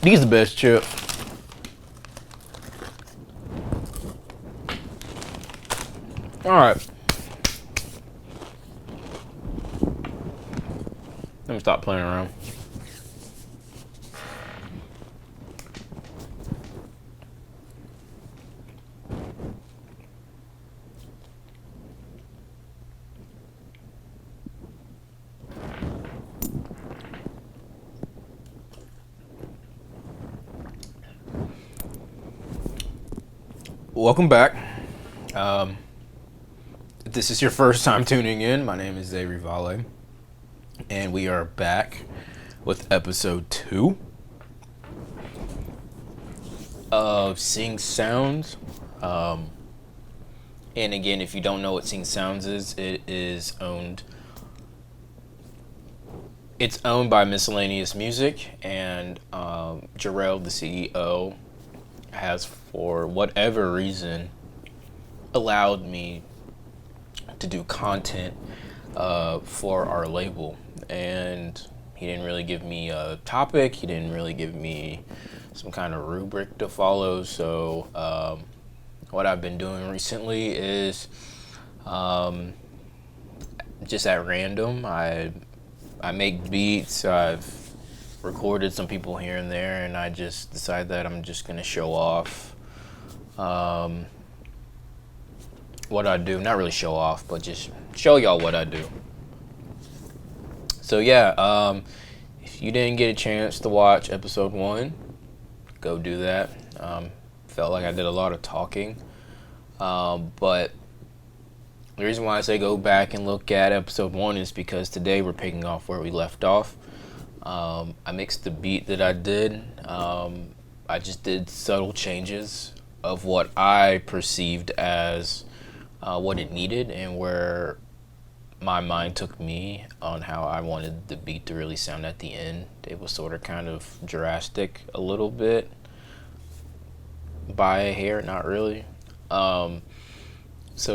These the best chip. All right. Let me stop playing around. Welcome back. If this is your first time tuning in, my name is Zay Rivale, and we are back with episode 2 of Sing Sounds. And again, if you don't know what Sing Sounds is, it's owned by thesteelmouse, and Jarrell, the CEO, has, for whatever reason, allowed me to do content for our label. And he didn't really give me a topic, he didn't really give me some kind of rubric to follow. So what I've been doing recently is just at random, I make beats. I've recorded some people here and there, and I just decided that I'm just gonna show off what I do. Not really show off, but just show y'all what I do. So yeah, if you didn't get a chance to watch episode 1, go do that. Felt like I did a lot of talking, but the reason why I say go back and look at episode 1 is because today we're picking off where we left off. I mixed the beat that I did. I just did subtle changes of what I perceived as what it needed and where my mind took me on how I wanted the beat to really sound at the end. It was sort of kind of drastic a little bit, by a hair, not really. So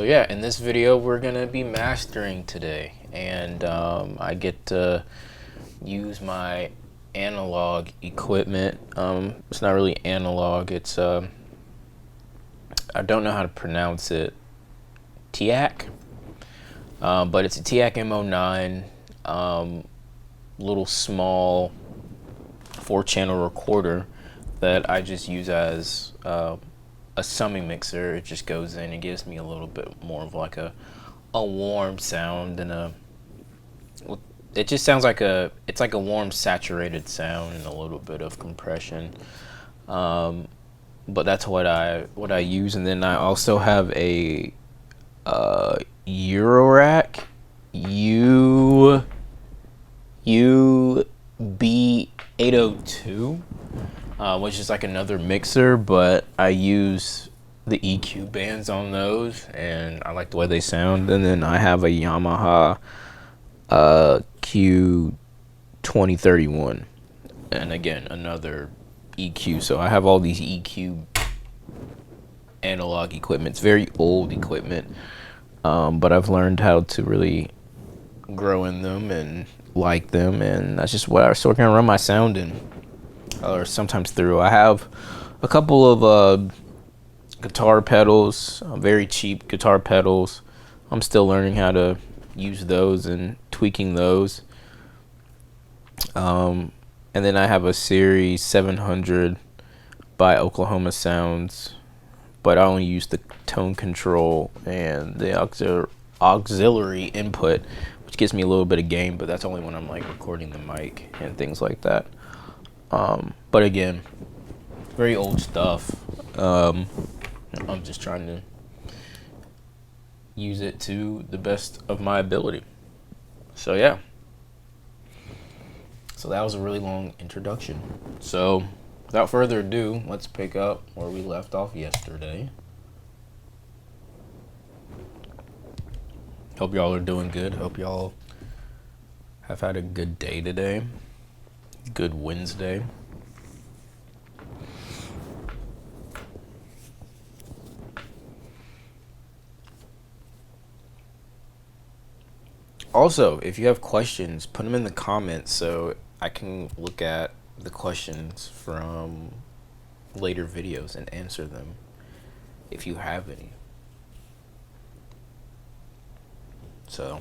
yeah, in this video we're gonna be mastering today, and I get to use my analog equipment. It's not really analog, it's I don't know how to pronounce it, TAC, but it's a TAC M09, little small 4-channel recorder that I just use as a summing mixer. It just goes in and gives me a little bit more of like a warm sound, and it just sounds like it's like a warm saturated sound and a little bit of compression. But that's what I use. And then I also have a Eurorack UB802, which is like another mixer, but I use the EQ bands on those and I like the way they sound. And then I have a Yamaha Q2031, and again another EQ. So I have all these EQ analog equipment. It's very old equipment, but I've learned how to really grow in them and like them, and that's just what I sort of run my sound in, or sometimes through. I have a couple of guitar pedals, very cheap guitar pedals. I'm still learning how to use those and tweaking those. And then I have a Series 700 by Oklahoma Sounds, but I only use the tone control and the auxiliary input, which gives me a little bit of gain, but that's only when I'm like recording the mic and things like that. But again, very old stuff. I'm just trying to use it to the best of my ability. So yeah. So that was a really long introduction. So without further ado, let's pick up where we left off yesterday. Hope y'all are doing good. Hope y'all have had a good day today. Good Wednesday. Also, if you have questions, put them in the comments so I can look at the questions from later videos and answer them if you have any. So,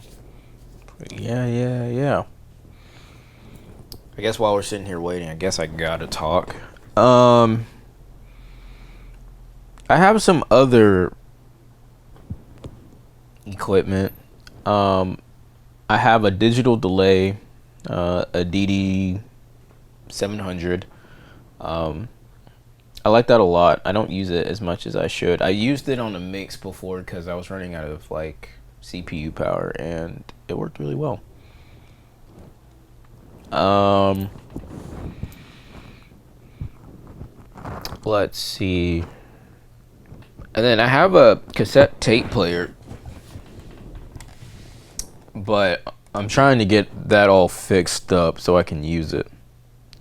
yeah. I guess while we're sitting here waiting, I guess I gotta talk. I have some other equipment. I have a digital delay, a DD 700. I like that a lot. I don't use it as much as I should. I used it on a mix before because I was running out of like CPU power, and it worked really well. Let's see. And then I have a cassette tape player, but I'm trying to get that all fixed up so I can use it.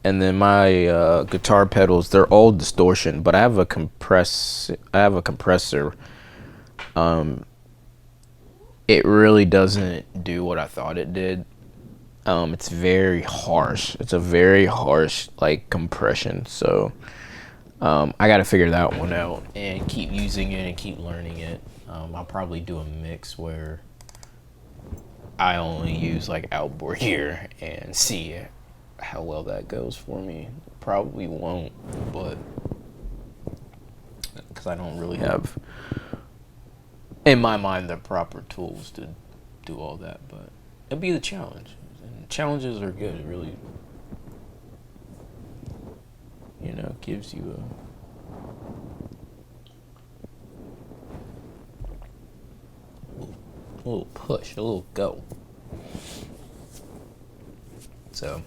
And then my guitar pedals, they're all distortion, but I have a compressor. It really doesn't do what I thought it did. It's very harsh. It's a very harsh like compression. So I got to figure that one out and keep using it and keep learning it. I'll probably do a mix where I only use like outboard gear and see how well that goes for me. Probably won't, but because I don't really have, in my mind, the proper tools to do all that. But it'd be the challenge. And challenges are good. It really, gives you a little push, a little go. So,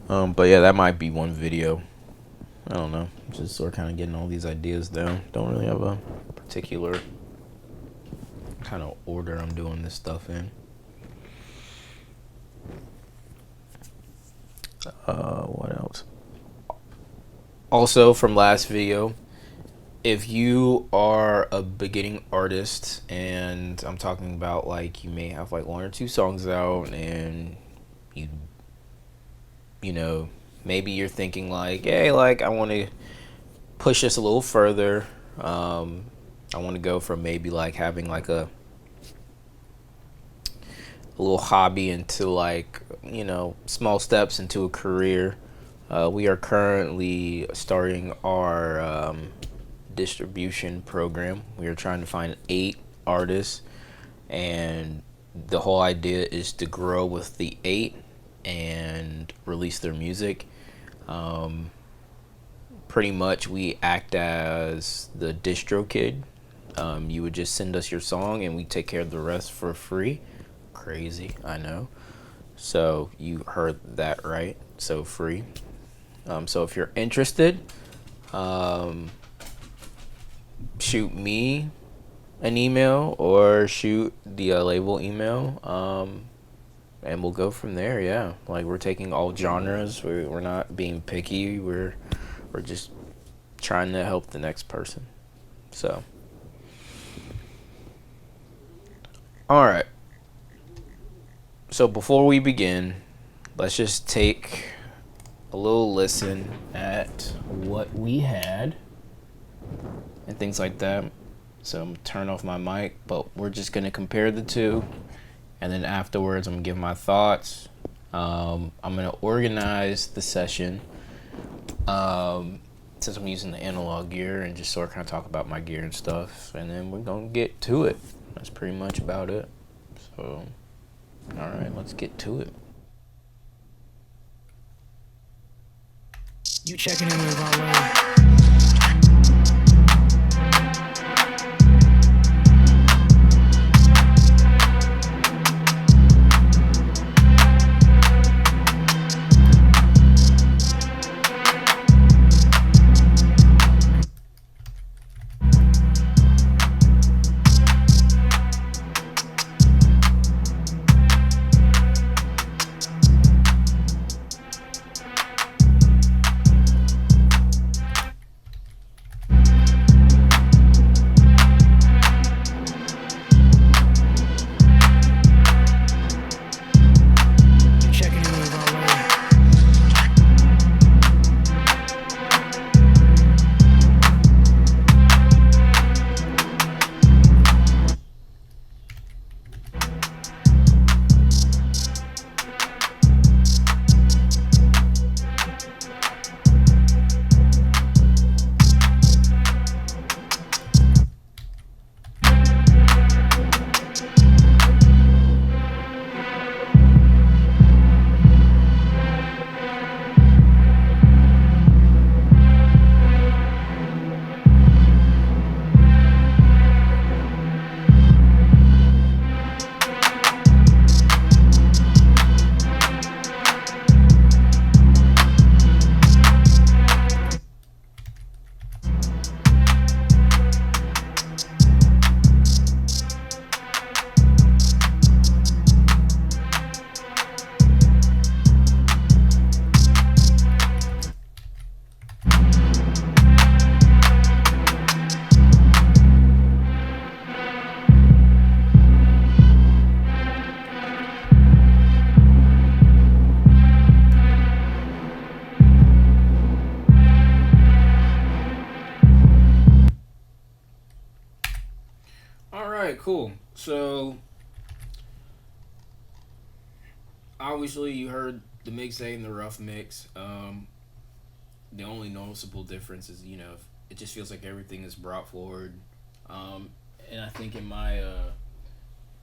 but yeah, that might be one video. I don't know. Just sort of kind of getting all these ideas down. Don't really have a particular kind of order I'm doing this stuff in. What else? Also, from last video, if you are a beginning artist, and I'm talking about like you may have like 1 or 2 songs out, and you know, maybe you're thinking like, hey, like I want to push this a little further. I want to go from maybe like having like a little hobby into like, small steps into a career. We are currently starting our distribution program. We are trying to find 8 artists, and the whole idea is to grow with the 8 and release their music. Pretty much we act as the distro kid. You would just send us your song and we take care of the rest for free. Crazy, I know. So you heard that right. So free. So if you're interested, shoot me an email or shoot the label email, and we'll go from there. Yeah, like we're taking all genres. We're not being picky. We're just trying to help the next person. So, all right. So before we begin, let's just take a little listen at what we had and things like that. So I'm gonna turn off my mic, but we're just gonna compare the two, and then afterwards I'm gonna give my thoughts. I'm gonna organize the session, since I'm using the analog gear, and just sort of kind of talk about my gear and stuff, and then we're gonna get to it. That's pretty much about it. So, all right, let's get to it. You checking in with our way. cool. So obviously you heard the mixtape and the rough mix. The only noticeable difference is, it just feels like everything is brought forward. Um, and I think, in my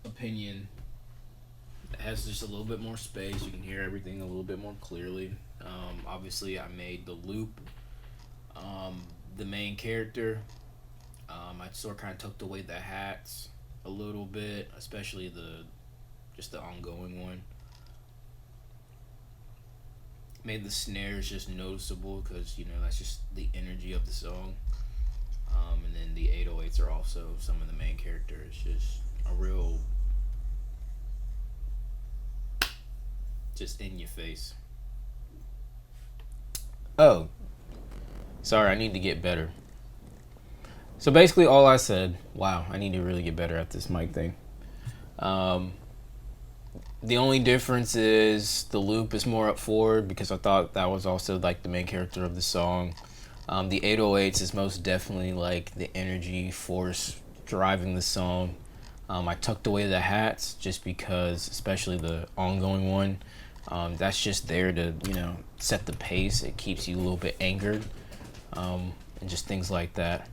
opinion, it has just a little bit more space. You can hear everything a little bit more clearly. Obviously, I made the loop, the main character. I sort of kind of took away the hats a little bit, especially the ongoing one. Made the snares just noticeable because that's just the energy of the song. And then the 808s are also some of the main characters. Just a real, just in your face. Oh, sorry, I need to get better. So basically, all I said, wow, I need to really get better at this mic thing. The only difference is the loop is more up forward because I thought that was also like the main character of the song. The 808s is most definitely like the energy force driving the song. I tucked away the hats just because, especially the ongoing one, that's just there to set the pace. It keeps you a little bit angered, and just things like that.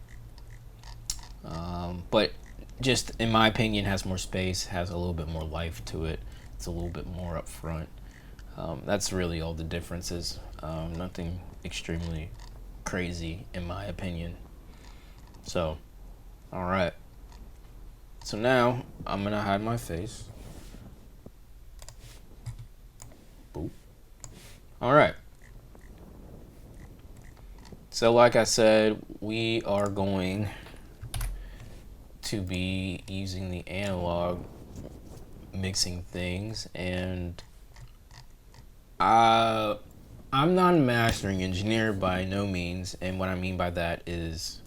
But just in my opinion, has more space, has a little bit more life to it. It's a little bit more up front. That's really all the differences. Nothing extremely crazy in my opinion. So, all right. So now I'm gonna hide my face. Boop. All right. So like I said, we are going to be using the analog mixing things, and I'm not a mastering engineer by no means, and what I mean by that is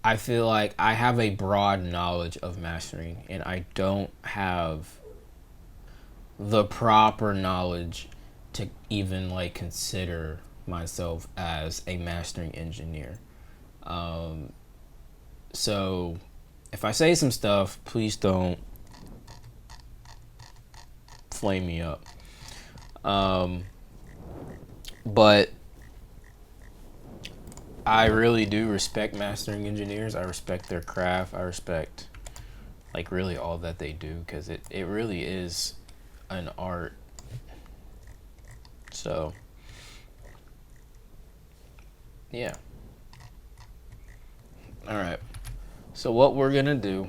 I feel like I have a broad knowledge of mastering and I don't have the proper knowledge to even like consider myself as a mastering engineer. So if I say some stuff, please don't flame me up. But I really do respect mastering engineers. I respect their craft. I respect like really all that they do because it really is an art. So yeah. All right. So what we're gonna do,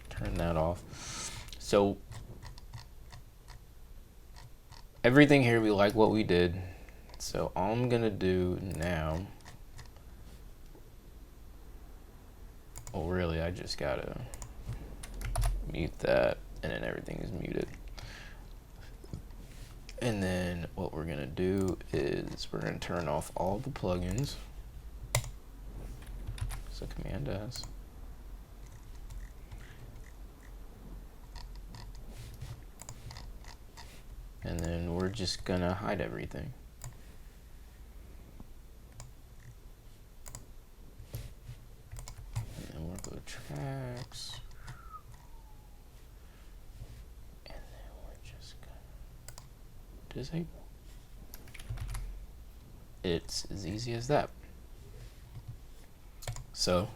turn that off. So everything here, we like what we did. So all I'm gonna do now, well really I just gotta mute that and then everything is muted. And then what we're gonna do is we're gonna turn off all the plugins. So Command S. And then we're just gonna hide everything. And then we'll go tracks. And then we're just gonna disable. It's as easy as that. So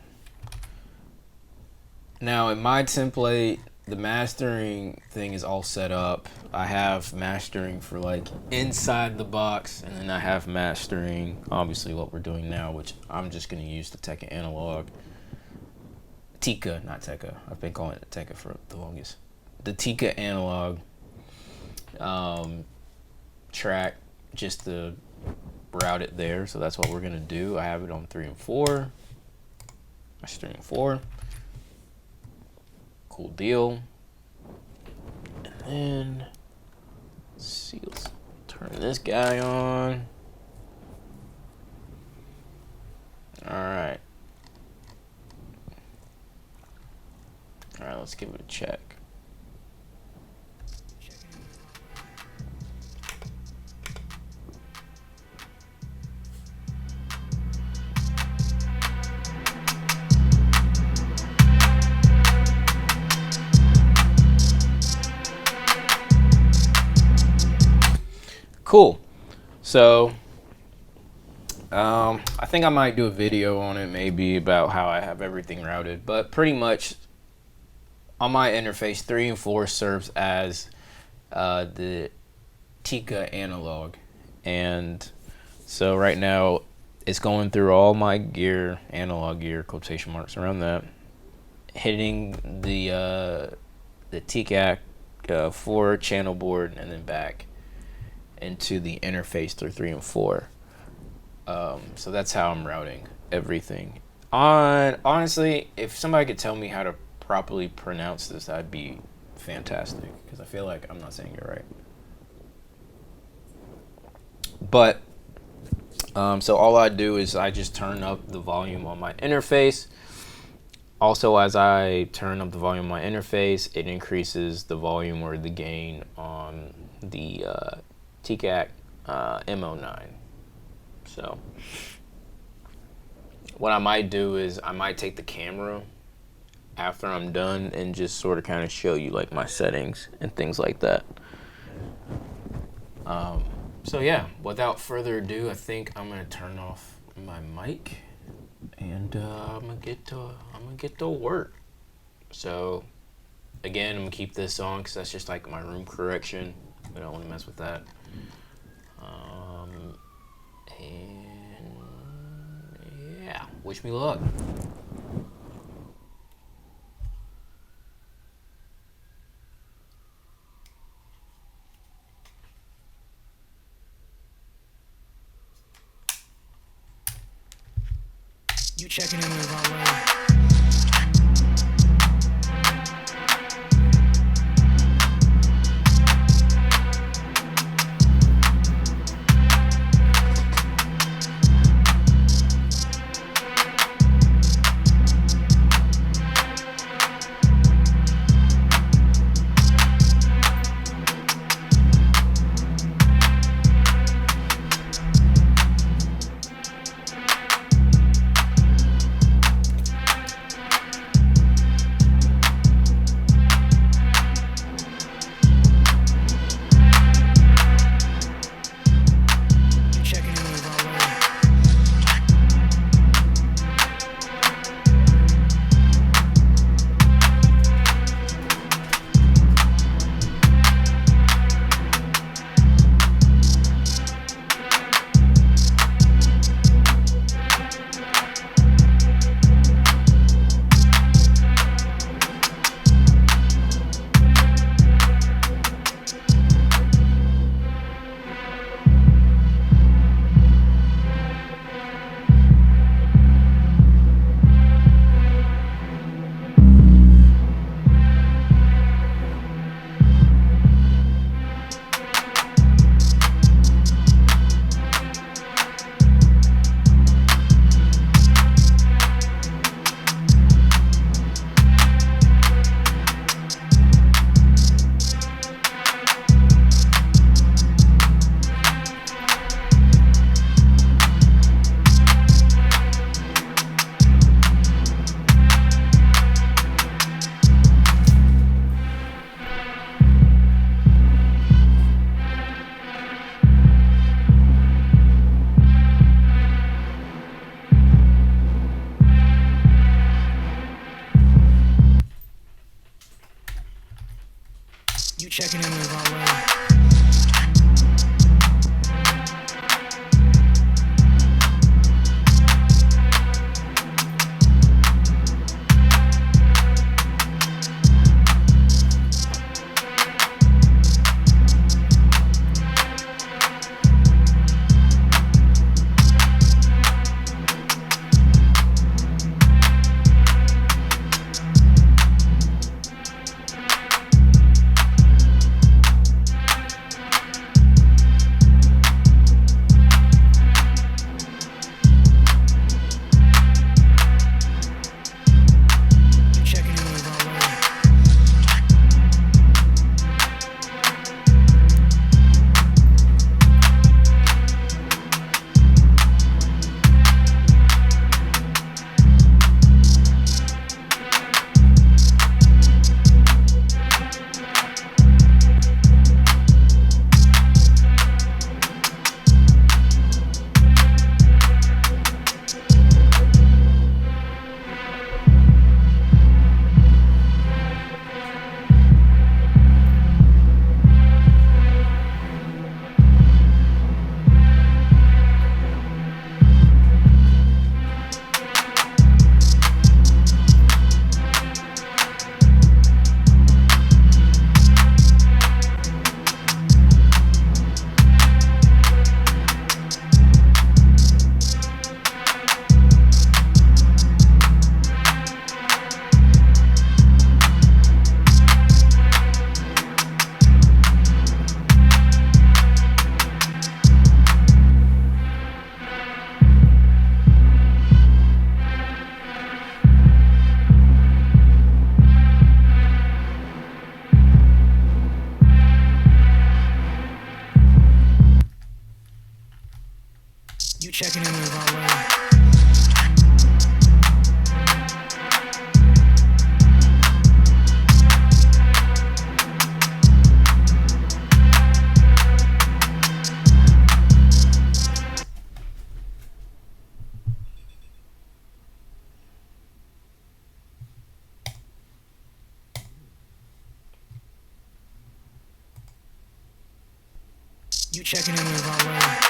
now in my template, the mastering thing is all set up. I have mastering for like inside the box, and then I have mastering, obviously what we're doing now, which I'm just gonna use the Tekka analog. Tika, not Tekka. I've been calling it Tekka for the longest. The Tika analog track, just to route it there. So that's what we're gonna do. I have it on 3 and 4. Mastering 4. Cool deal. And then let's see, let's turn this guy on. Alright. Alright, let's give it a check. Cool. So I think I might do a video on it, maybe about how I have everything routed, but pretty much on my interface, 3 and 4 serves as the Tika analog, and so right now it's going through all my gear, analog gear, quotation marks around that, hitting the TCAC 4 channel board and then back into the interface through 3 and 4. So that's how I'm routing everything. Honestly, if somebody could tell me how to properly pronounce this, that'd be fantastic, because I feel like I'm not saying it right. But so all I do is I just turn up the volume on my interface. Also, as I turn up the volume on my interface, it increases the volume or the gain on the TCAC M09. So what I might do is I might take the camera after I'm done and just sort of kind of show you like my settings and things like that. So yeah, without further ado, I think I'm gonna turn off my mic and I'm gonna get to work. So again, I'm gonna keep this on because that's just like my room correction. We don't want to mess with that. And yeah, wish me luck. You checking in with our way. You checking in with Valet. You checking in with Valet.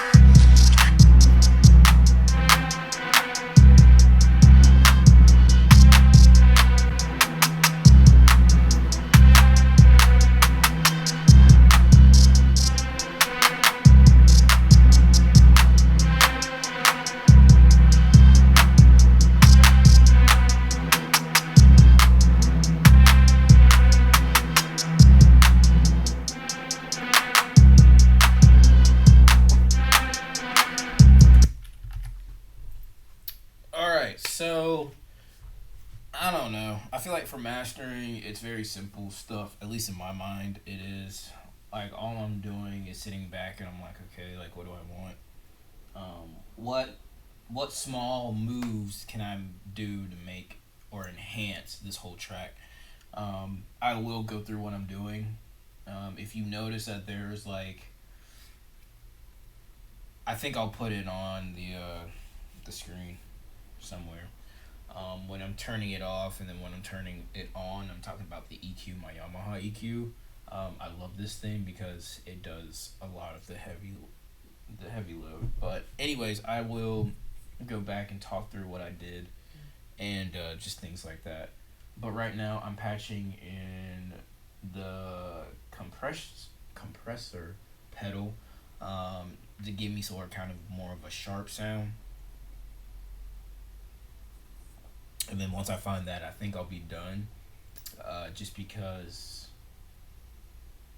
So I don't know. I feel like for mastering, it's very simple stuff. At least in my mind, it is. Like all I'm doing is sitting back and I'm like, okay, like what do I want? What small moves can I do to make or enhance this whole track? I will go through what I'm doing. If you notice that there's like, I think I'll put it on the screen somewhere. When I'm turning it off and then when I'm turning it on, I'm talking about the EQ, my Yamaha EQ. I love this thing because it does a lot of the heavy load. But anyways, I will go back and talk through what I did and just things like that. But right now I'm patching in the compressor pedal to give me sort of kind of more of a sharp sound. And then once I find that, I think I'll be done. Just because,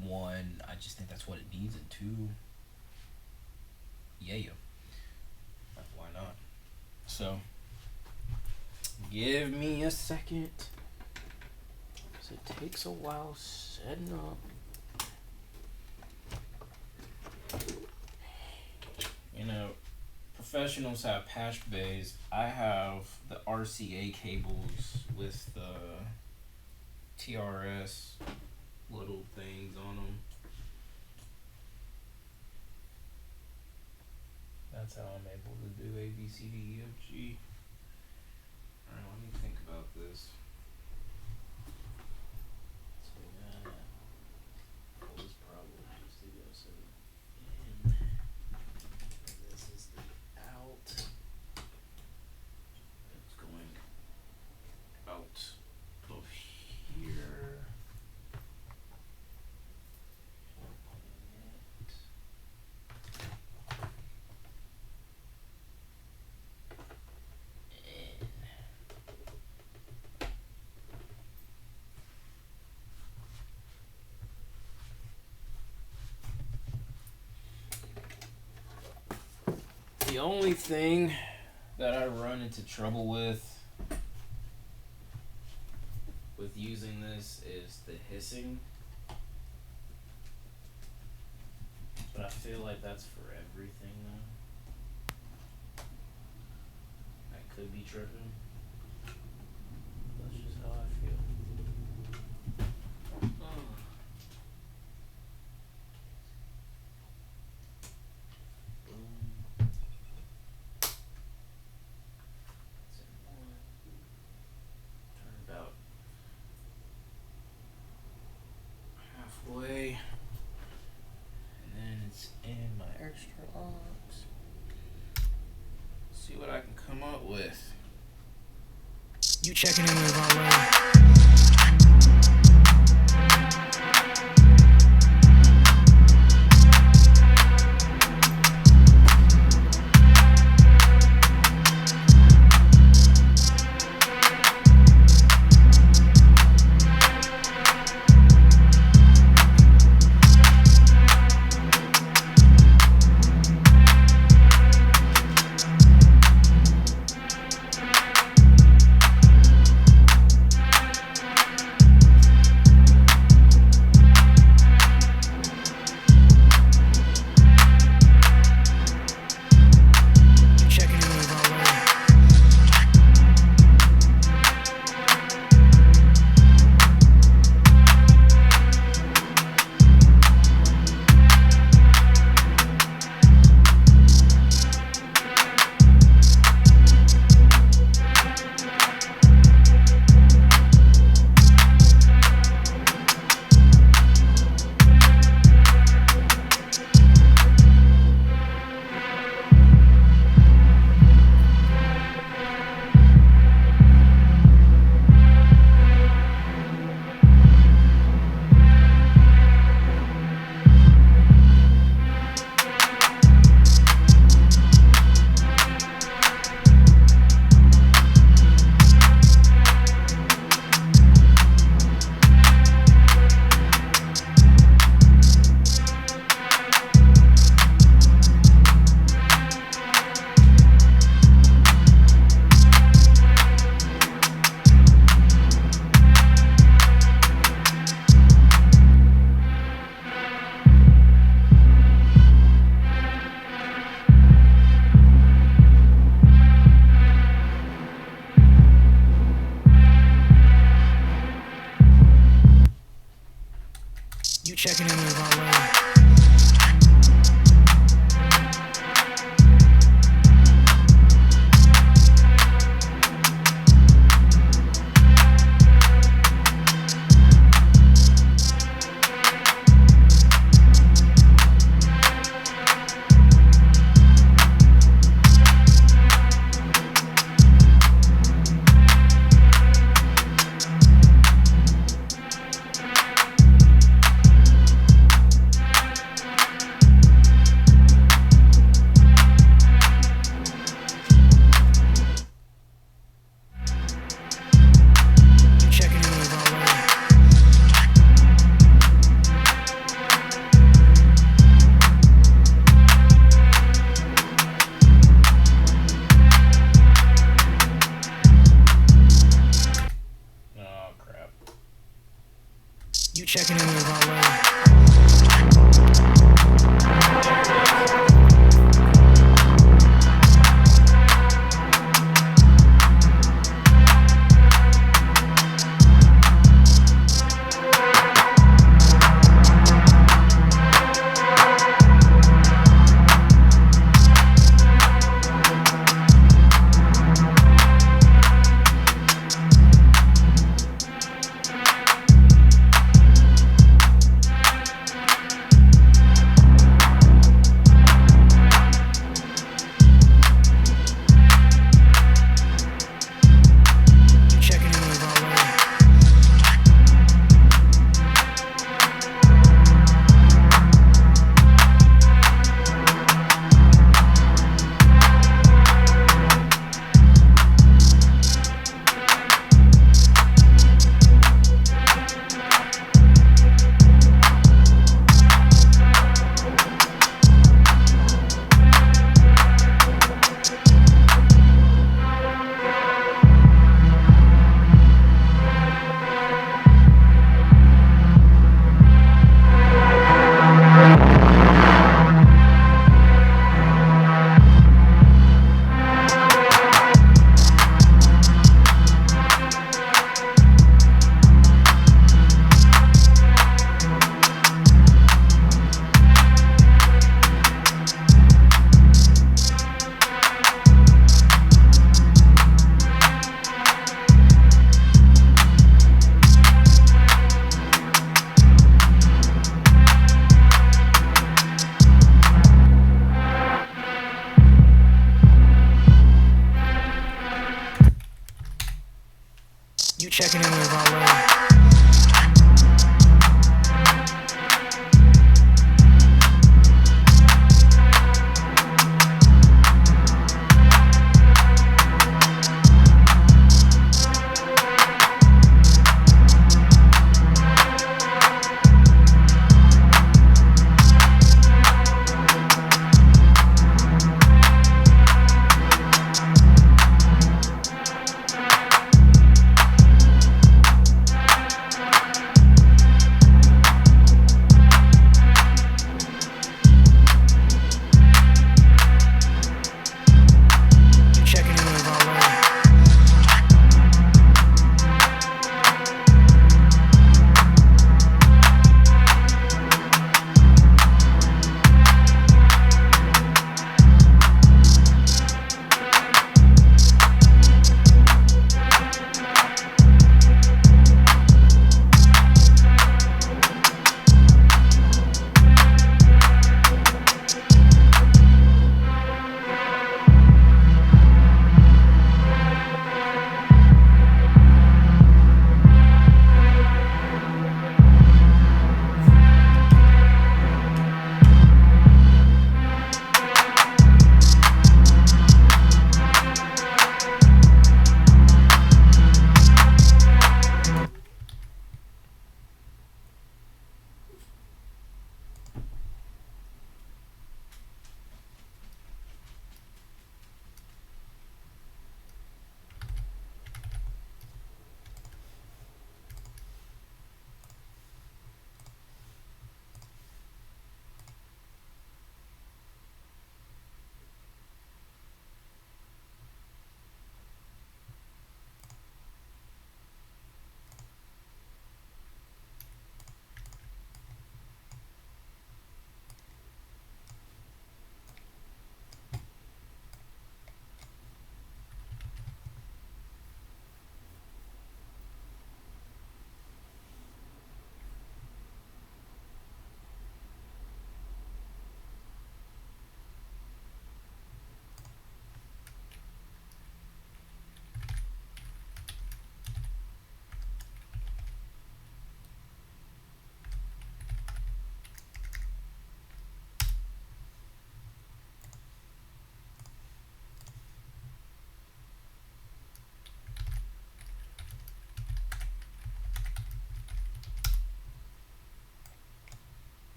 one, I just think that's what it needs, and two, yeah. Why not? So, give me a second. Because it takes a while setting up. You know, professionals have patch bays. I have the RCA cables with the TRS little things on them. That's how I'm able to do A, B, C, D, E, F, G. Alright, let me think about this. So that was probably just to go so in. This is the out. It's going out of here. The only thing that I run into trouble with using this is the hissing. But I feel like that's for everything though. I could be tripping. That's just how I feel. Halfway, and then it's in my extra aux. See what I can come up with. You checking in with Valet.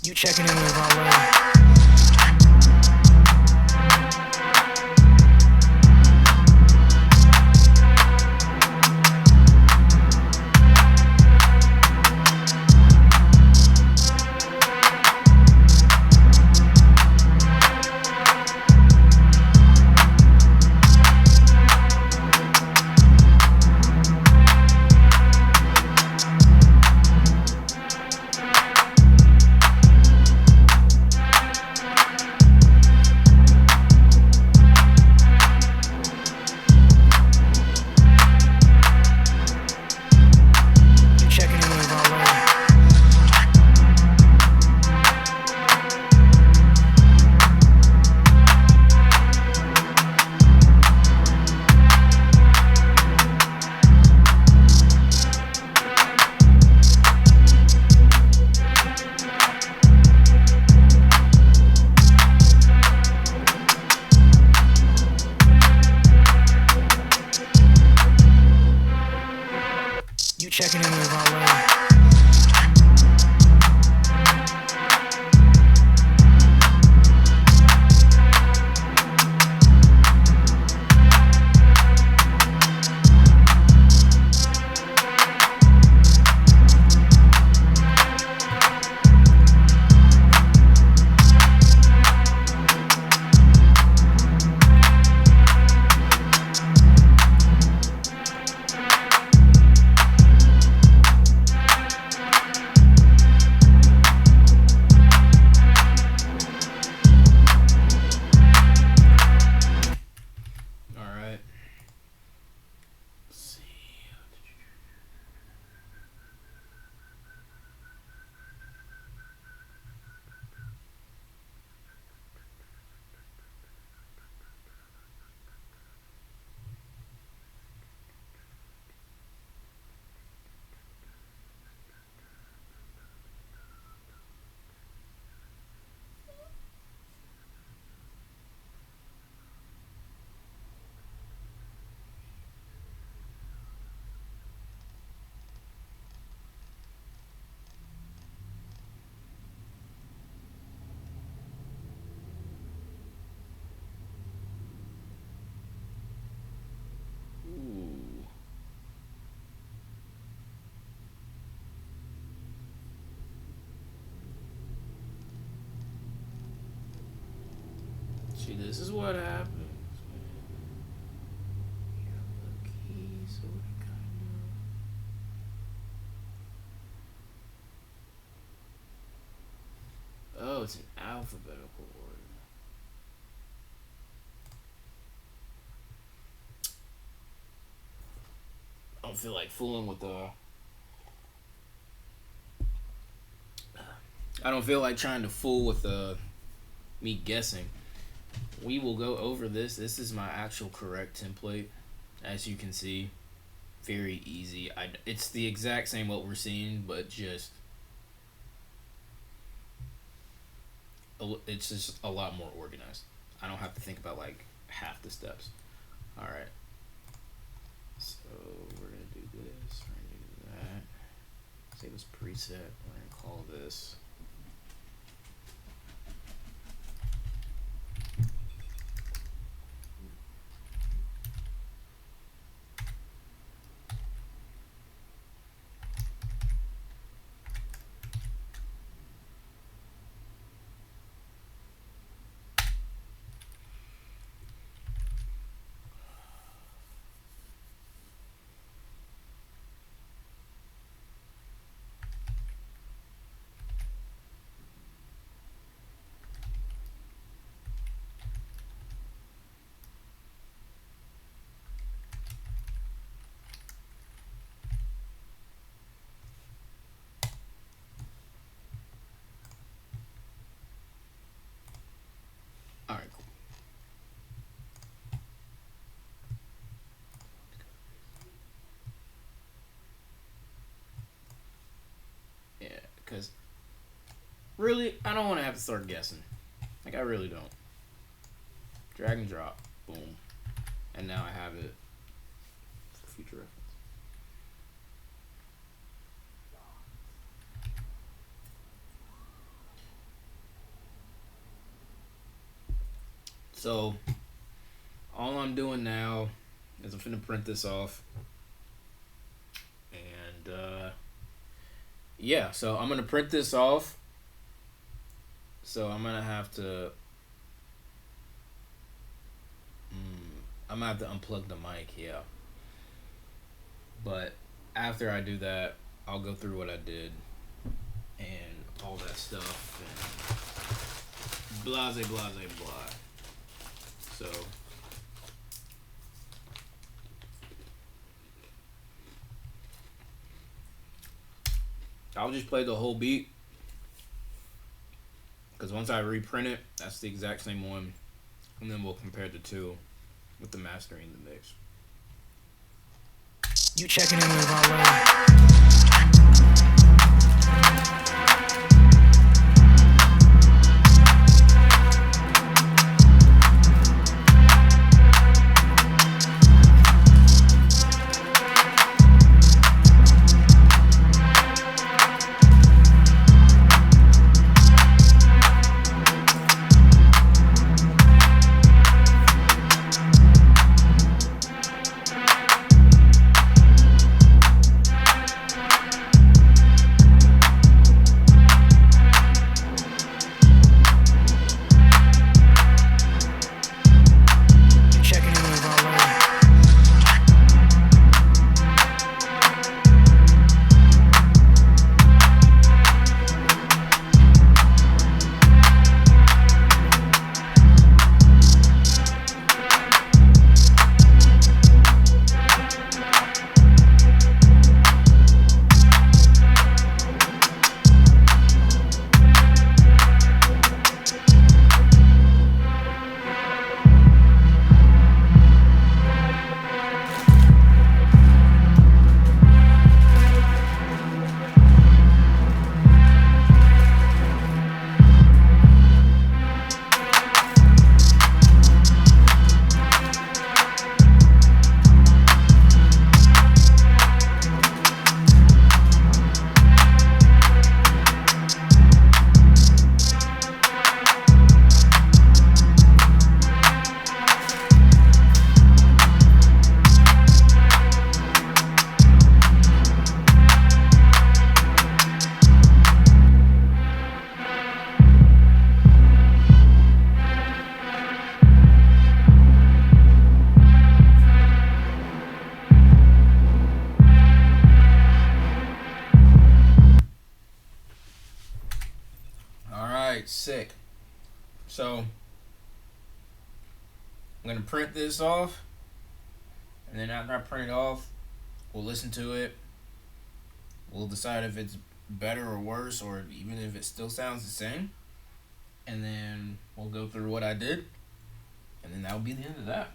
You checking in with our checking in with our See, this is what happens. Oh, it's an alphabetical order. I don't feel like fooling with the. I don't feel like trying to fool with me guessing. We will go over this. This is my actual correct template. As you can see, very easy. It's the exact same what we're seeing, but it's just a lot more organized. I don't have to think about like half the steps. All right. So we're gonna do this. We're gonna do that. Say this preset. We're gonna call this. All right, cool. Yeah, because really, I don't want to have to start guessing. Like, I really don't. Drag and drop. Boom. And now I have it for future reference. So all I'm doing now is I'm finna print this off, and yeah. So I'm gonna print this off. So I'm gonna have to. I'm gonna have to unplug the mic. Yeah. But after I do that, I'll go through what I did and all that stuff and blase blase blah. So I'll just play the whole beat because once I reprint it, that's the exact same one, and then we'll compare the two with the mastering the mix. You checking in with our way. Sick. So I'm gonna print this off, and then after I print it off, we'll listen to it. We'll decide if it's better or worse, or even if it still sounds the same. And then we'll go through what I did, and then that'll be the end of that.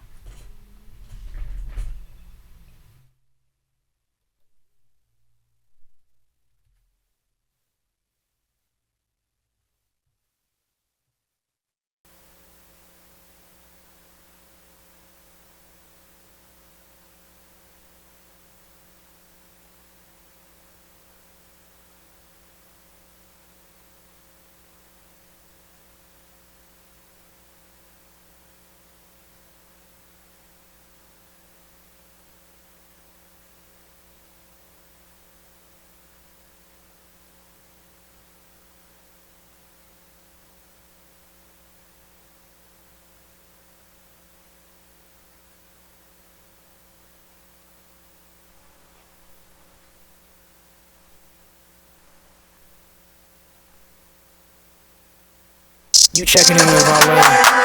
You checking in with our way.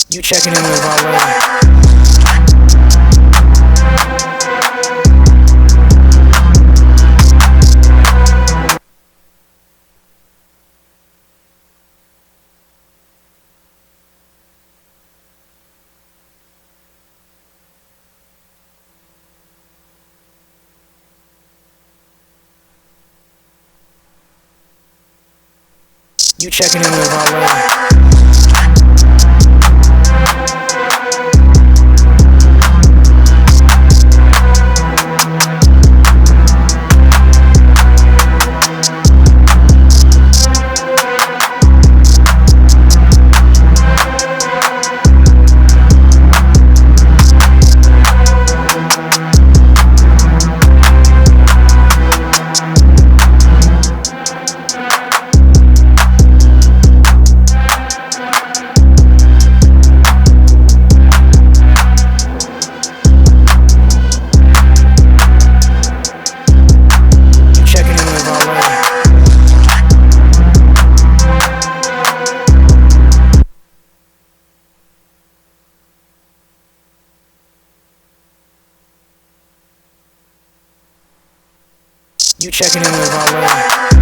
You checking in with our way. You checking in with our You checking in with our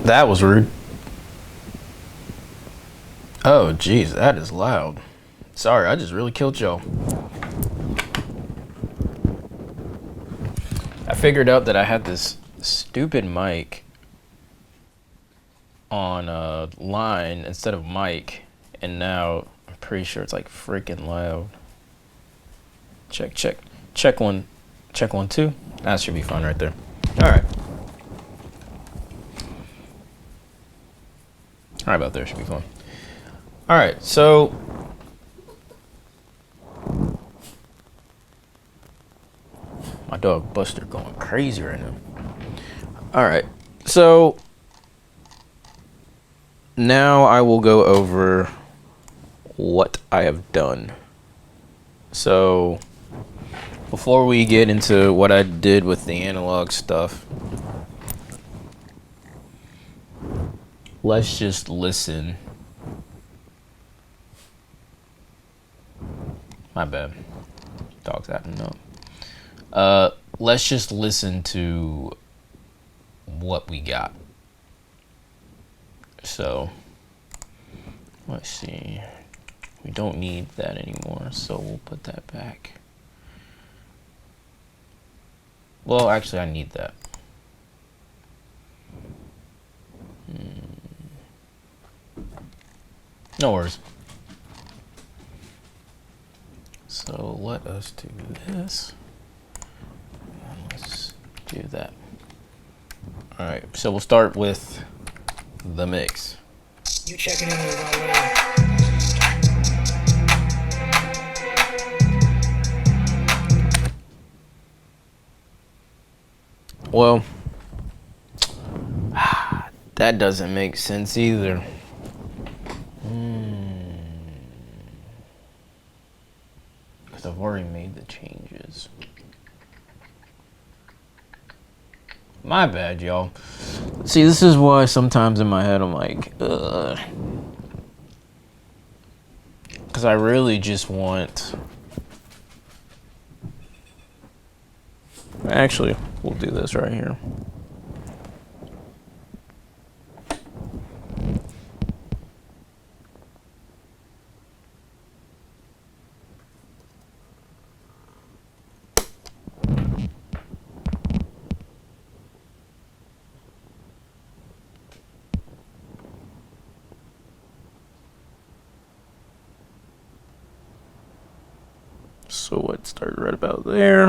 That was rude. Oh, geez, that is loud. Sorry, I just really killed y'all. I figured out that I had this stupid mic on a line instead of mic, and now I'm pretty sure it's like freaking loud. Check, check, check one, check 1, 2. That should be fine right there. All right. Right about there should be fun. All right, so my dog Buster going crazy right now. All right, so now I will go over what I have done. So before we get into what I did with the analog stuff, let's just listen. My bad. Dog's acting up. Let's just listen to what we got. So, let's see. We don't need that anymore, so we'll put that back. Well, actually, I need that. No worries. So let us do this. And let's do that. All right, so we'll start with the mix. You checking in with our way. Well, that doesn't make sense either. Because I've already made the changes. My bad, y'all. See, this is why sometimes in my head I'm like, ugh. Because I really just want... Actually, we'll do this right here. So what started right about there.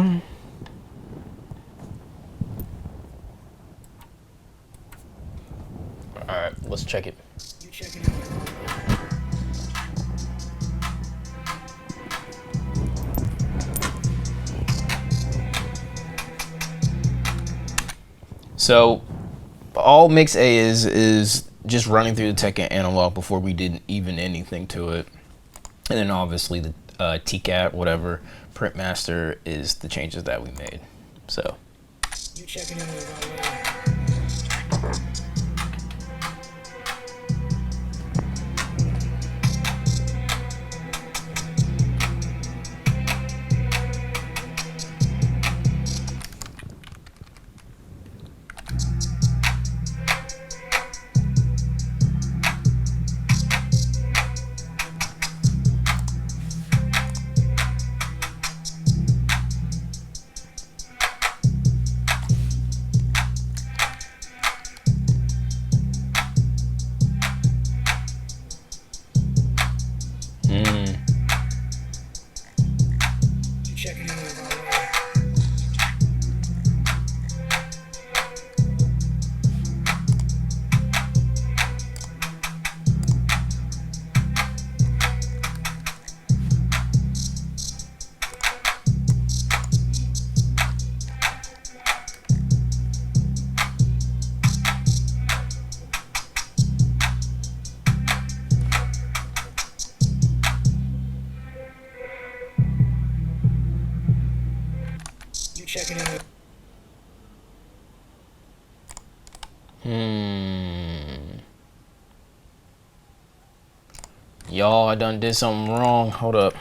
Alright, let's check it. You checking in with So all mix A is just running through the tech analog before we did even anything to it. And then obviously the TCAT, whatever, print master is the changes that we made. So you checking in with our way. You checking in with our way. You checking in with y'all, I done did something wrong. Hold up.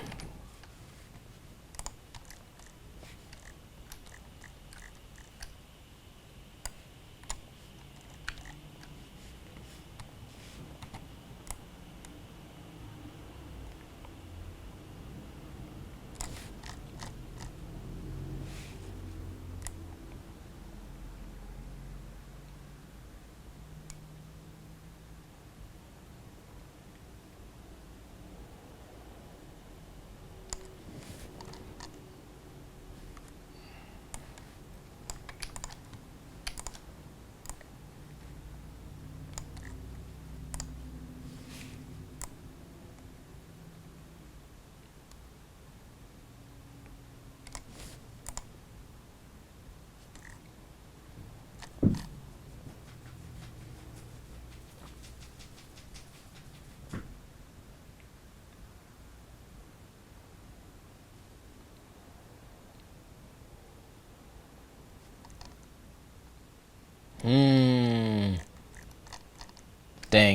Dang,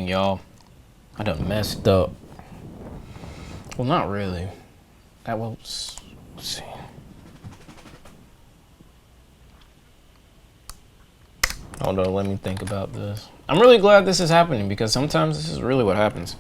y'all. I done messed up. Well, not really. Let's see. Hold on, let me think about this. I'm really glad this is happening because sometimes this is really what happens.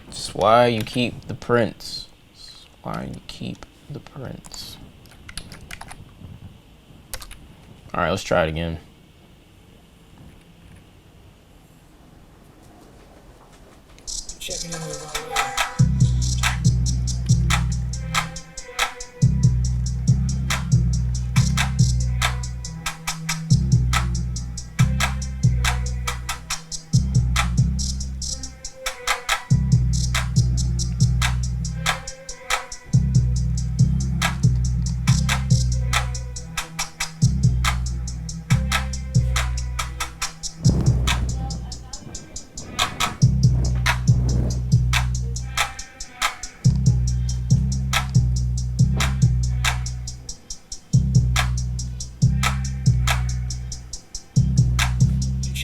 It's why you keep the prints. It's why you keep the prints. All right, let's try it again. Checking in with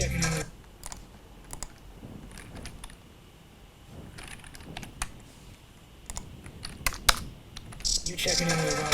checking in with you checking in with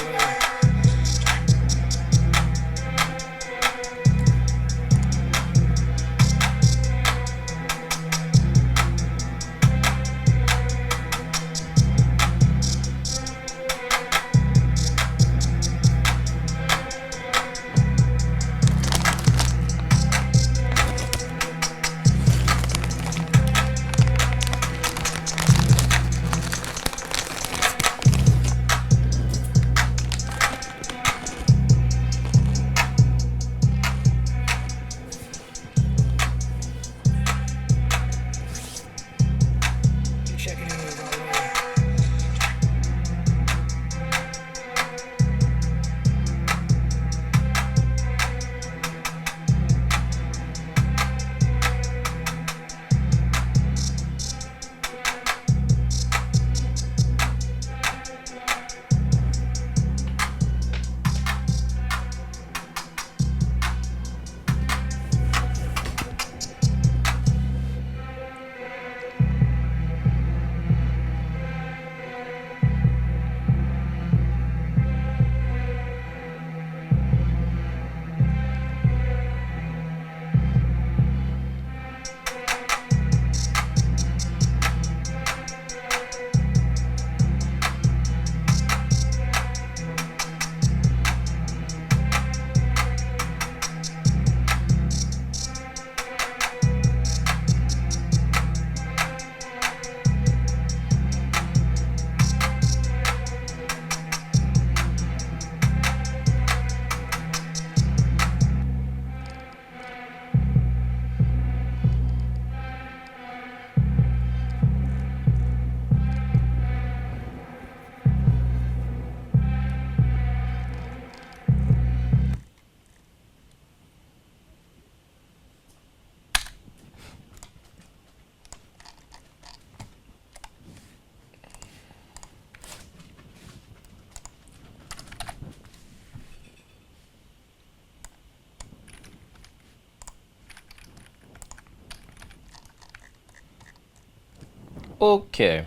Okay.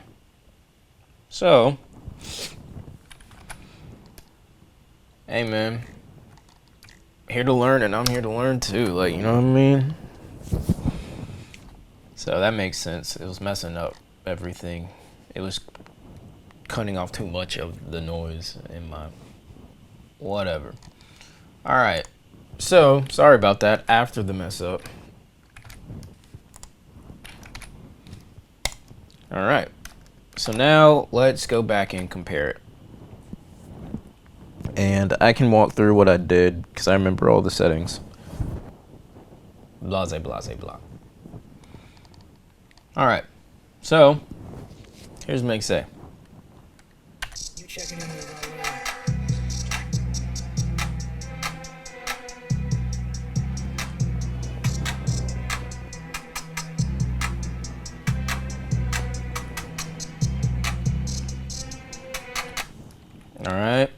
So, hey man, here to learn and I'm here to learn too, like, you know what I mean? So that makes sense. It was messing up everything. It was cutting off too much of the noise in my whatever. All right. So, sorry about that after the mess up. All right. So now let's go back and compare it. And I can walk through what I did because I remember all the settings. Blase, blase, blah. All right. So Here's Meg say. You checking in with our way. All right.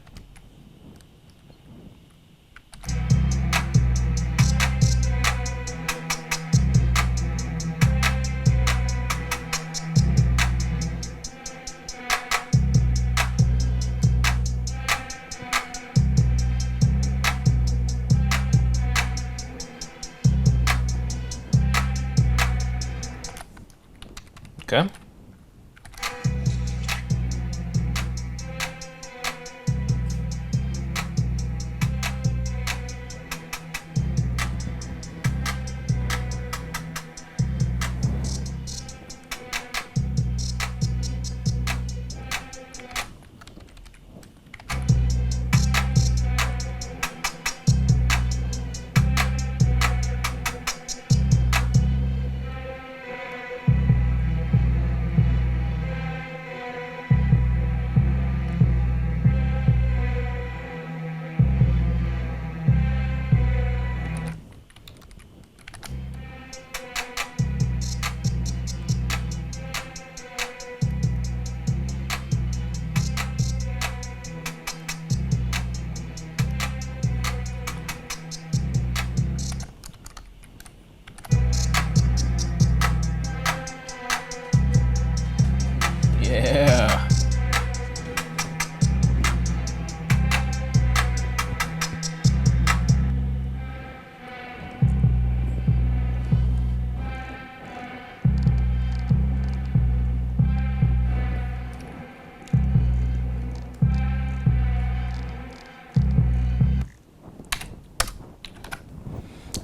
Okay. Yeah.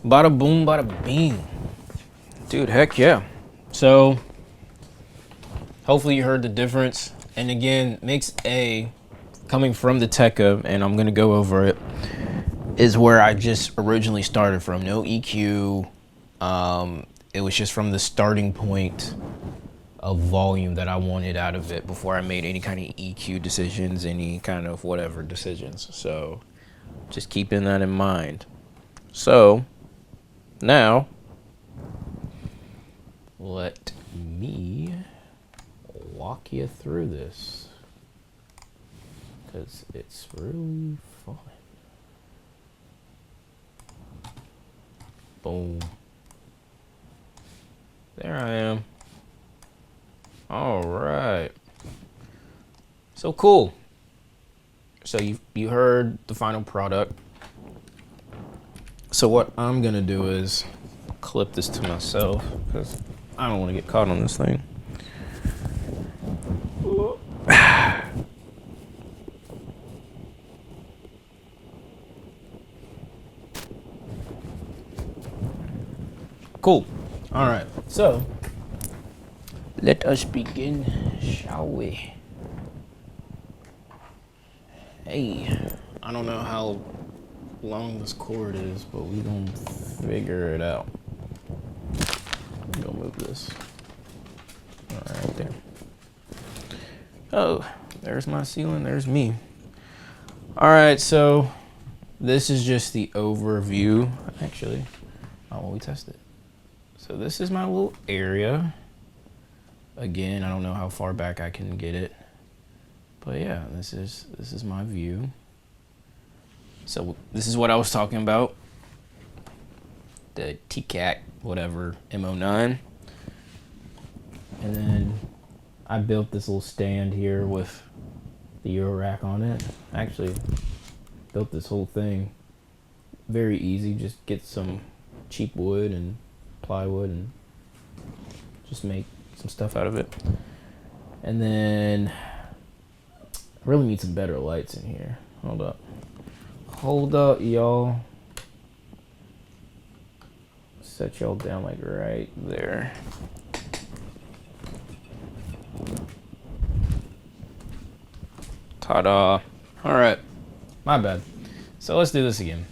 Bada boom, bada bing. Dude, heck yeah. So, hopefully you heard the difference. And again, mix A, coming from the Tekka, and I'm gonna go over it, is where I just originally started from. No EQ. It was just from the starting point of volume that I wanted out of it before I made any kind of EQ decisions, any kind of whatever decisions. So, just keeping that in mind. So, now, let me walk you through this, because it's really fun. Boom. There I am. All right. So cool. So you heard the final product. So what I'm gonna do is clip this to myself because I don't want to get caught on this thing. Cool. All right. So let us begin, shall we? Hey, I don't know how long this cord is, but we gonna figure it out. I'm gonna move this. All right, there. Oh, there's my ceiling. There's me. All right, so this is just the overview. Actually, why won't we test it? So this is my little area. Again, I don't know how far back I can get it, but yeah, this is my view. So this is what I was talking about. The TCAT, whatever, M09. And then I built this little stand here with the Euro rack on it. Actually, built this whole thing very easy. Just get some cheap wood and plywood and just make some stuff out of it. And then I really need some better lights in here. Hold up, y'all. Set y'all down like right there. Ta-da. All right, my bad. So let's do this again.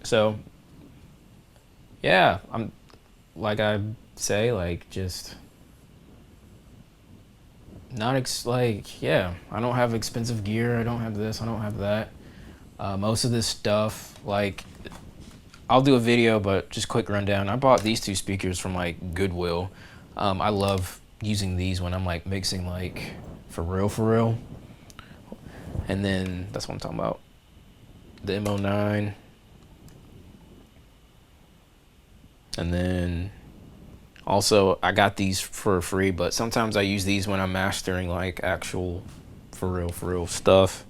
So yeah, I'm like I say, like just Yeah, I don't have expensive gear. I don't have this. I don't have that. Most of this stuff, like, I'll do a video, but just quick rundown. I bought these two speakers from like Goodwill. I love using these when I'm like mixing, like, for real. And then that's what I'm talking about. The MO9. And then also I got these for free, but sometimes I use these when I'm mastering like actual for real stuff.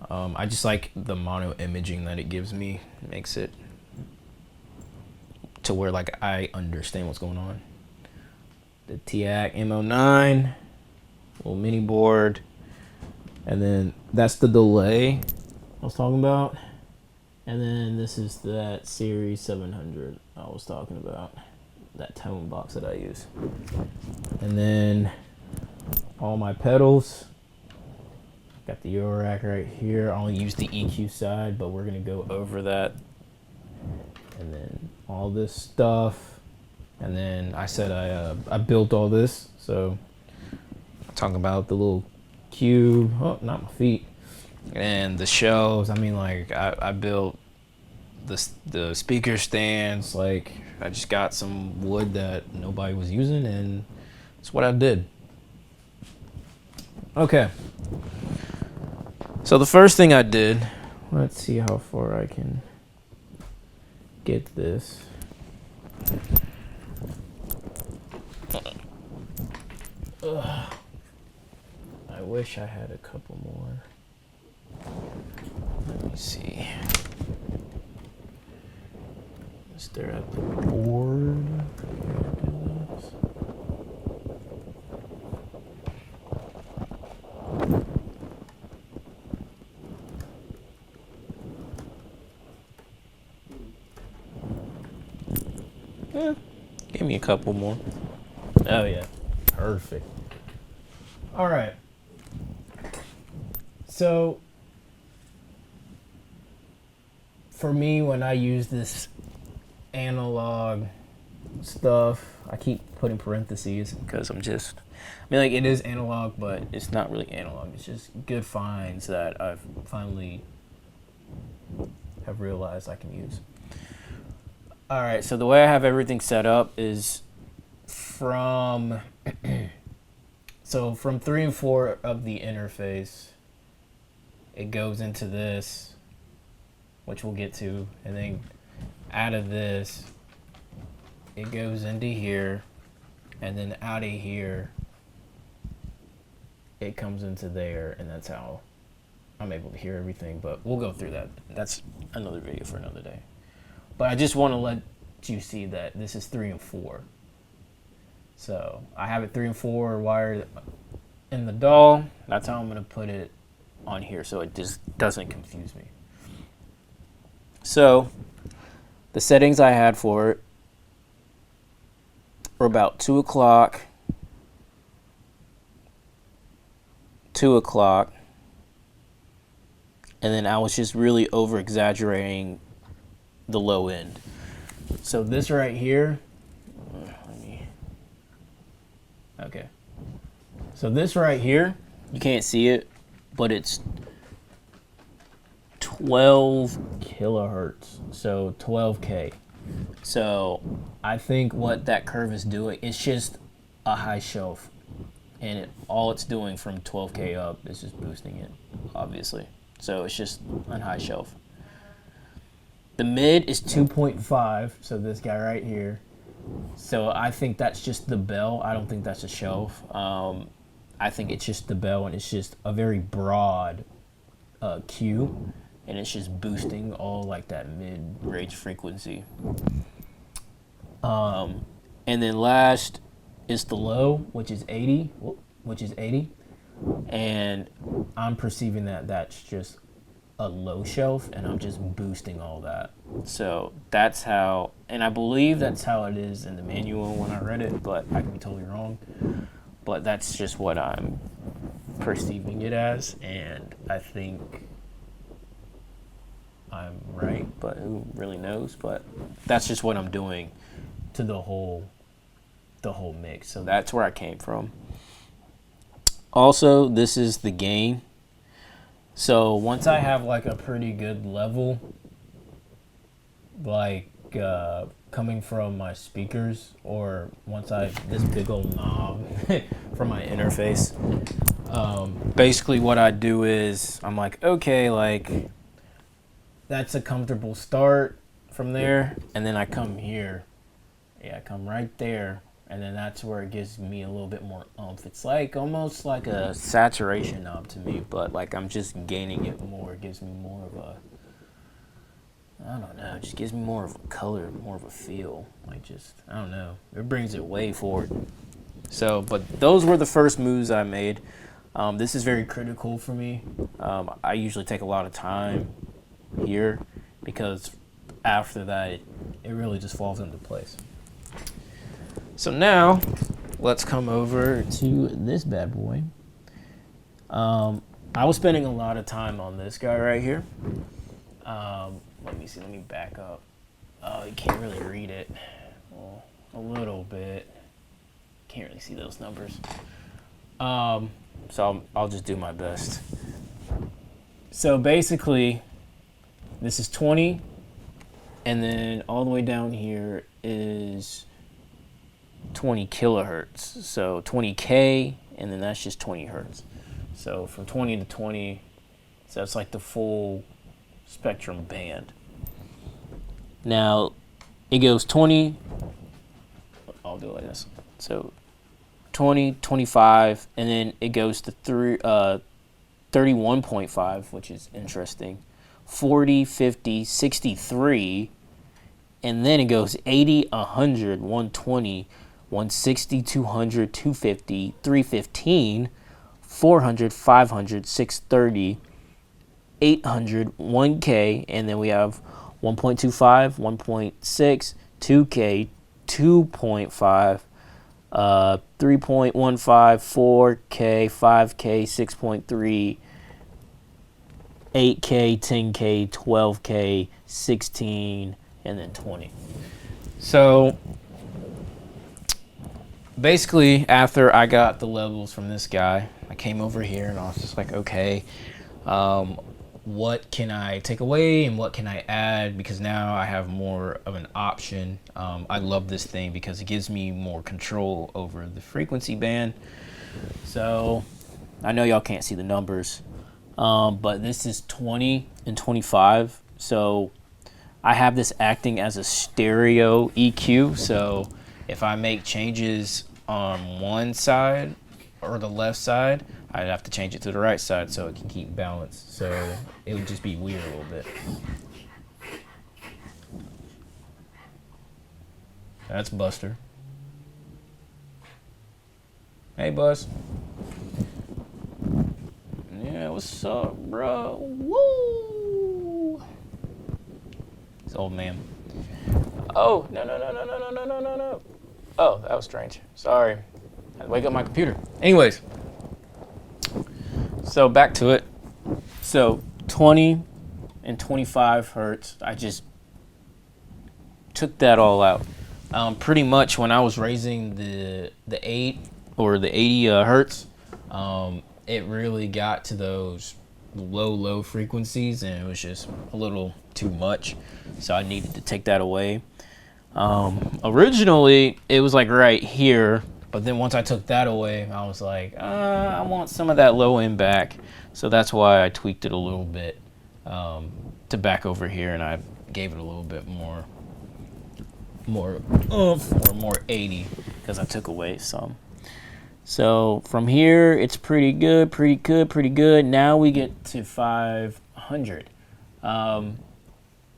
I just like the mono imaging that it gives me. It makes it to where like I understand what's going on. The TAC MO9, little mini board, and then that's the delay I was talking about. And then this is that Series 700 I was talking about, that tone box that I use. And then all my pedals. Got the Euro rack right here. I only use the EQ side, but we're gonna go over that. And then all this stuff. And then I said I built all this. So I'm talking about the little cube. Oh, not my feet. And the shelves. I mean, like, I built the speaker stands. Like, I just got some wood that nobody was using, and that's what I did. Okay. So the first thing I did, let's see how far I can get this. Ugh. I wish I had a couple more. Let me see. Is there at the board? Yeah, give me a couple more. Oh yeah, perfect. All right. So for me, when I use this analog stuff, I keep putting parentheses because I mean, like, it is analog, but it's not really analog. It's just good finds that I've finally have realized I can use. All right, so the way I have everything set up is from from 3 and 4 of the interface, it goes into this, which we'll get to, and then out of this, it goes into here, and then out of here, it comes into there, and that's how I'm able to hear everything, but we'll go through that. That's another video for another day. But I just want to let you see that this is 3 and 4. So I have it 3 and 4 wired in the DAW. That's how I'm going to put it on here so it just doesn't confuse me. So the settings I had for it were about 2 o'clock, 2 o'clock, and then I was just really over exaggerating the low end. So this right here, okay. So this right here, you can't see it, but it's 12 kilohertz, so 12K. So I think what that curve is doing, it's just a high shelf, and all it's doing from 12K up is just boosting it, obviously. So it's just on high shelf. The mid is 2.5, so this guy right here. So I think that's just the bell. I don't think that's a shelf. I think it's just the bell, and it's just a very broad Q, and it's just boosting all like that mid-range frequency. And then last is the low, which is 80, and I'm perceiving that that's just a low shelf, and I'm just boosting all that. So that's how, and I believe that's how it is in the manual when I read it, but I can be totally wrong. But that's just what I'm perceiving it as, and I think I'm right, but who really knows? But that's just what I'm doing to the whole mix. So that's where I came from. Also, this is the gain. So once I have like a pretty good level, like coming from my speakers, or once I this big old knob from my interface, basically what I do is I'm like, okay, like that's a comfortable start from there, and then I come here. Yeah, I come right there, and then that's where it gives me a little bit more oomph. It's like almost like a saturation knob to me, but like I'm just gaining it more. It gives me more of a, I don't know, it just gives me more of a color, more of a feel. Like just, I don't know, it brings it way forward. So, but those were the first moves I made. This is very critical for me. I usually take a lot of time here because after that, it really just falls into place. So now, let's come over to this bad boy. I was spending a lot of time on this guy right here. Let me see, let me back up. Oh, you can't really read it. Well, a little bit. Can't really see those numbers. So I'll just do my best. So basically, this is 20, and then all the way down here is 20 kilohertz. So 20K, and then that's just 20 hertz. So from 20 to 20, so that's like the full spectrum band. Now, it goes 20, I'll do it like this. So 20, 25, and then it goes to 31.5, which is interesting. 40, 50, 63, and then it goes 80, 100, 120, 160, 200, 250, 315, 400, 500, 630, 800, 1K, and then we have 1.25, 1.6, 2K, 2.5, 3.15, 4K, 5K, 6.3, 8K, 10K, 12K, 16, and then 20. So basically, after I got the levels from this guy, I came over here and I was just like, okay, what can I take away and what can I add? Because now I have more of an option. I love this thing because it gives me more control over the frequency band. So I know y'all can't see the numbers, but this is 20 and 25. So I have this acting as a stereo EQ. So if I make changes on one side or the left side, I'd have to change it to the right side so it can keep balance. So it would just be weird a little bit. That's Buster. Hey, Buzz. Yeah, what's up, bro? Woo! It's old man. Oh, no. Oh, that was strange. Sorry. I had to wake up my computer. Anyways. So back to it. So 20 and 25 hertz, I just took that all out. Pretty much when I was raising the 8 or the 80 hertz, it really got to those low frequencies, and it was just a little too much. So I needed to take that away. Originally, it was like right here. But then once I took that away, I was like, I want some of that low end back. So that's why I tweaked it a little bit to back over here, and I gave it a little bit more oomph, or more 80, because I took away some. So from here, it's pretty good. Now we get to 500.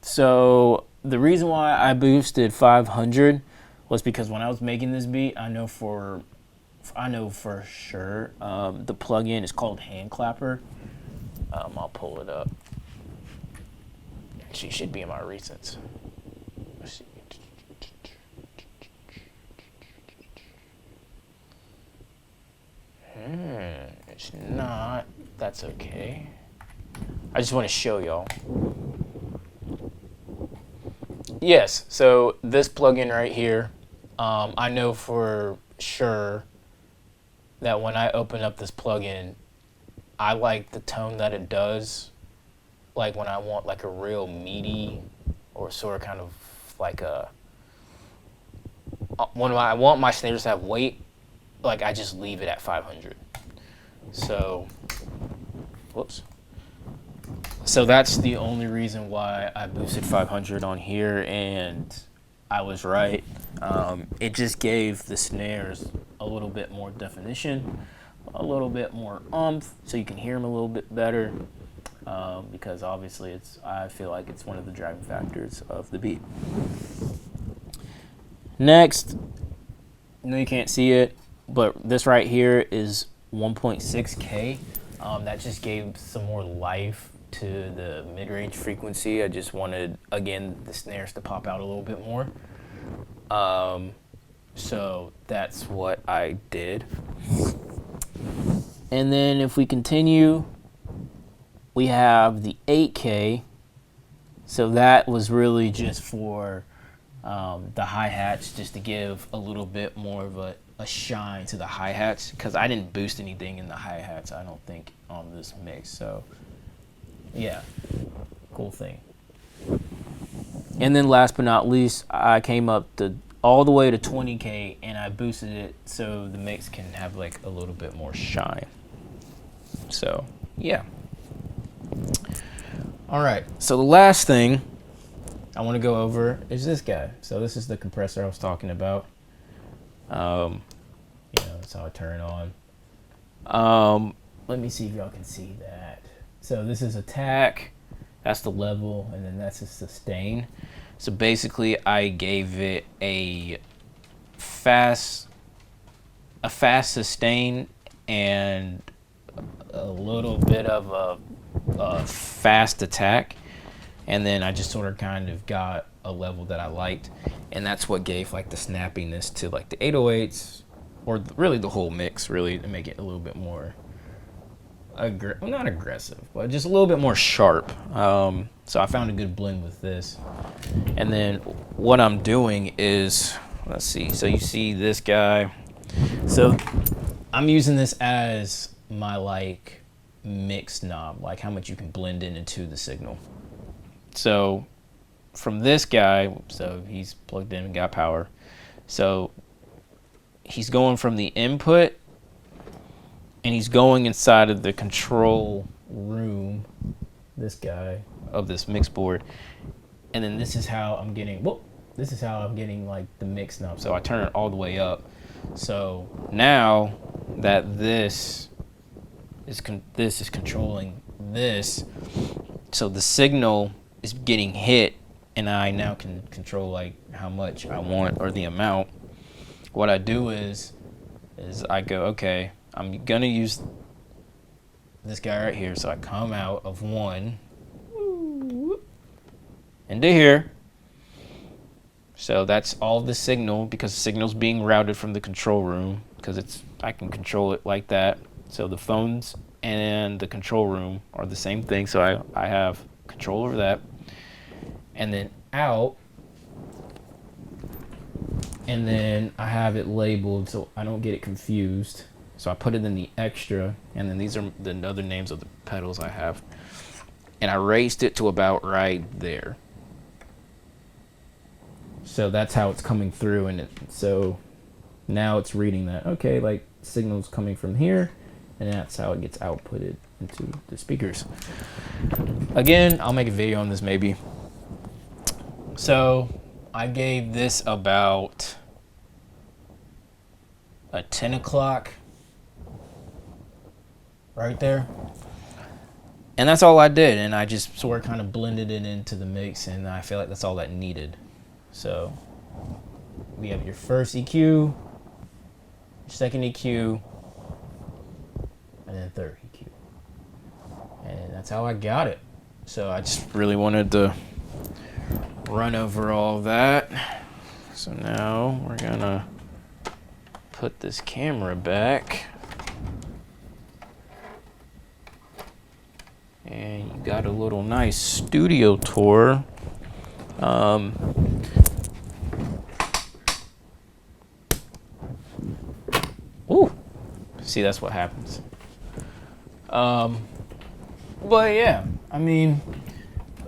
So the reason why I boosted 500 was because when I was making this beat, I know for sure the plugin is called Hand Clapper. I'll pull it up. She should be in my recents. Let's see. It's not. That's okay. I just want to show y'all. Yes, so this plugin right here, I know for sure that when I open up this plugin, I like the tone that it does. Like when I want like a real meaty or sort of kind of like a, when I want my snares to have weight, like I just leave it at 500. So, whoops. So that's the only reason why I boosted 500 on here, and I was right. It just gave the snares a little bit more definition, a little bit more oomph, so you can hear them a little bit better. Because obviously I feel like it's one of the driving factors of the beat. Next, I know you can't see it, but this right here is 1.6K. That just gave some more life to the mid-range frequency. I just wanted, again, the snares to pop out a little bit more. So that's what I did. And then if we continue, we have the 8K. So that was really just for the hi-hats, just to give a little bit more of a shine to the hi-hats, because I didn't boost anything in the hi-hats, I don't think, on this mix. So yeah, cool thing. And then last but not least, I came up to all the way to 20K, and I boosted it so the mix can have like a little bit more shine. So yeah. All right, so the last thing I want to go over is this guy. So this is the compressor I was talking about. That's how I turn it on. Let me see if y'all can see that. So this is attack, that's the level, and then that's a sustain. So basically I gave it a fast sustain and a little bit of a fast attack, and then I just sort of kind of got a level that I liked, and that's what gave like the snappiness to like the 808s, or really the whole mix, really, to make it a little bit more not aggressive, but just a little bit more sharp. So I found a good blend with this. And then what I'm doing is, let's see, so you see this guy, so I'm using this as my like mix knob, like how much you can blend in into the signal. So from this guy, so he's plugged in and got power, so he's going from the input and he's going inside of the control room, this guy, of this mix board, and then this is how I'm getting like the mix knob. So I turn it all the way up. So now that this is controlling this, so the signal is getting hit, and I now can control like how much I want or the amount. What I do is I go, okay, I'm gonna use this guy right here. So I come out of 1 into here. So that's all the signal, because the signal's being routed from the control room, because I can control it like that. So the phones and the control room are the same thing, so I have control over that. And then out, and then I have it labeled so I don't get it confused. So I put it in the extra, and then these are the other names of the pedals I have. And I raised it to about right there. So that's how it's coming through, and so now it's reading that, okay, like signal's coming from here, and that's how it gets outputted into the speakers. Again, I'll make a video on this maybe. So I gave this about a 10 o'clock right there. And that's all I did, and I just sort of kind of blended it into the mix, and I feel like that's all that needed. So we have your first EQ, your second EQ, and then third EQ. And that's how I got it. So I just really wanted to run over all that. So now we're gonna put this camera back. And you got a little nice studio tour. See, that's what happens. But yeah, I mean,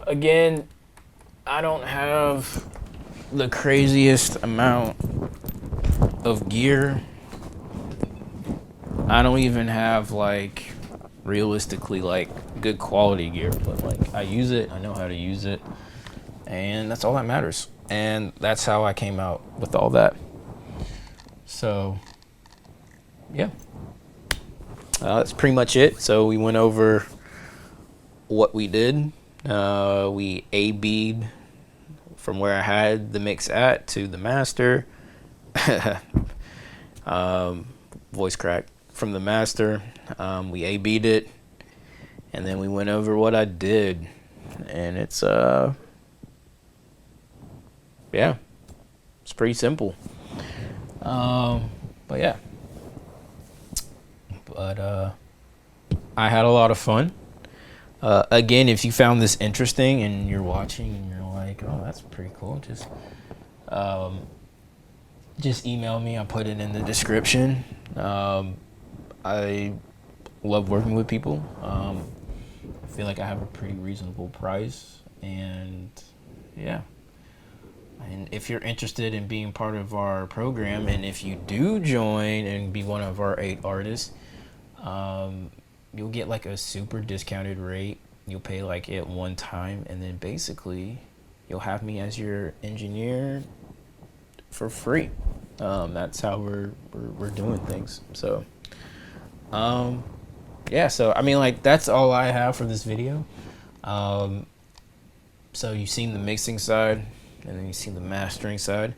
again, I don't have the craziest amount of gear. I don't even have like realistically like good quality gear, but like I use it, I know how to use it, and that's all that matters. And that's how I came out with all that. So yeah, that's pretty much it. So we went over what we did. We A-B'd from where I had the mix at to the master. Voice crack. From the master, we A-B'd it, and then we went over what I did, and it's yeah, it's pretty simple. But yeah, I had a lot of fun. Again, if you found this interesting and you're watching and you're like, oh, that's pretty cool, just email me. I'll put it in the description. I love working with people. I feel like I have a pretty reasonable price, and yeah. And if you're interested in being part of our program, and if you do join and be one of our 8 artists, you'll get like a super discounted rate. You'll pay like it one time, and then basically you'll have me as your engineer for free. That's how we're doing things. So yeah, so I mean, like, that's all I have for this video. So you've seen the mixing side, and then you've seen the mastering side,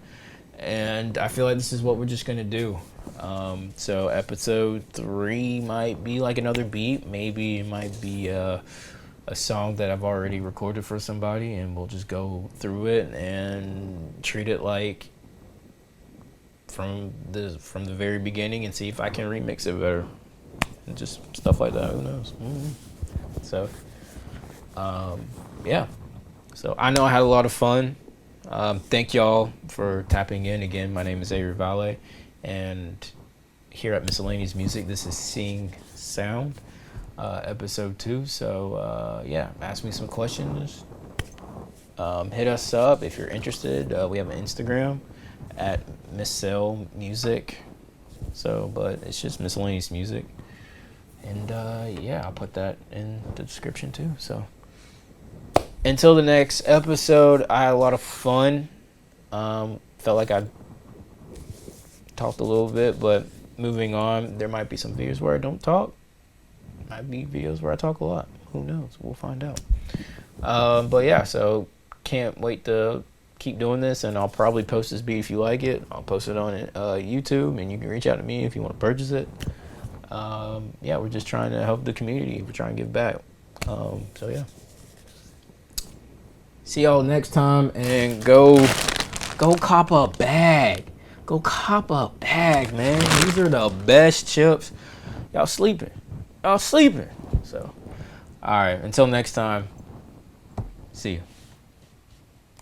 and I feel like this is what we're just gonna do. So episode 3 might be like another beat. Maybe it might be a song that I've already recorded for somebody, and we'll just go through it and treat it like from the very beginning, and see if I can remix it better, and just stuff like that. Who knows? So yeah, so I know I had a lot of fun. Thank y'all for tapping in. Again, my name is Avery Vale, and here at Miscellaneous Music, this is Seeing Sound, episode 2. So yeah, ask me some questions. Hit us up if you're interested. We have an Instagram at mizcellmuzik. So, but it's just Miscellaneous Music, and yeah, I'll put that in the description too. So until the next episode, I had a lot of fun. Felt like I talked a little bit, but moving on, there might be some videos where I don't talk. Might be videos where I talk a lot. Who knows? We'll find out. But yeah, so can't wait to keep doing this, and I'll probably post this beat if you like it. I'll post it on YouTube, and you can reach out to me if you want to purchase it. Yeah, we're just trying to help the community. We're trying to give back. So yeah. See y'all next time, and go cop a bag. Go cop a bag, man. These are the best chips. Y'all sleeping. So, all right. Until next time. See you.